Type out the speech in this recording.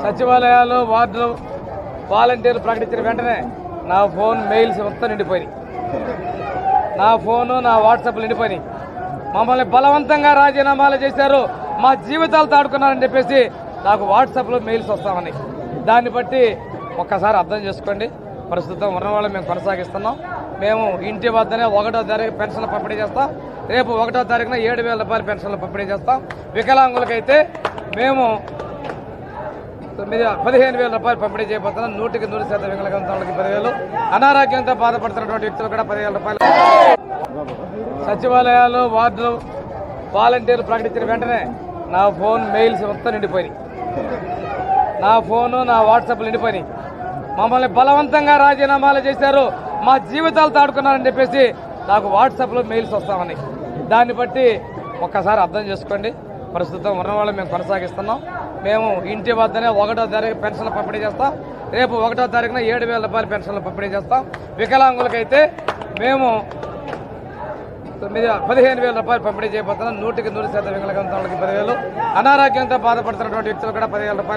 సచివాలయాలు వార్డులు వాలంటీర్లు ప్రకటించిన వెంటనే నా ఫోన్ మెయిల్స్ మొత్తం నిండిపోయినాయి. నా ఫోను నా వాట్సాప్లు నిండిపోయినాయి. మమ్మల్ని బలవంతంగా రాజీనామాలు చేశారు, మా జీవితాలు తాడుకున్నారని చెప్పేసి నాకు వాట్సాప్లో మెయిల్స్ వస్తామని. దాన్ని బట్టి ఒక్కసారి అర్థం చేసుకోండి. ప్రస్తుతం ఉన్న వాళ్ళు మేము కొనసాగిస్తున్నాం. మేము ఇంటి వద్దనే 1వ తారీఖు పెన్షన్లు పంపిణీ చేస్తాం. రేపు 1వ తారీఖున 7,000 రూపాయల పెన్షన్లు పంపిణీ చేస్తాం. వికలాంగులకైతే మేము 15,000 రూపాయలు పంపిణీ చేయబోతున్నాం. 100% వికలాంగులకి 10,000, అనారోగ్యంతో బాధపడుతున్నటువంటి వ్యక్తులు కూడా 10,000 రూపాయలు. సచివాలయాలు వార్డులు వాలంటీర్లు ప్రకటించిన వెంటనే నా ఫోన్ మెయిల్స్ మొత్తం నిండిపోయినాయి. నా ఫోను నా వాట్సాప్లు నిండిపోయినాయి. మమ్మల్ని బలవంతంగా రాజీనామాలు చేశారు, మా జీవితాలు తాడుకున్నారని చెప్పేసి నాకు వాట్సాప్లో మెయిల్స్ వస్తామని. దాన్ని బట్టి ఒక్కసారి అర్థం చేసుకోండి. ప్రస్తుతం ఉన్న వాళ్ళు మేము కొనసాగిస్తున్నాం. మేము ఇంటి వద్దనే 1వ తారీఖు పెన్షన్లు పంపిణీ చేస్తాం. రేపు 1వ తారీఖున 7,000 రూపాయల పెన్షన్లు పంపిణీ చేస్తాం. వికలాంగులకైతే మేము 15,000 రూపాయలు పంపిణీ చేయబోతున్నాం. 100% వికలాంగులకి 10,000, అనారోగ్యంతో బాధపడుతున్నటువంటి వ్యక్తులు కూడా 10,000 రూపాయలు.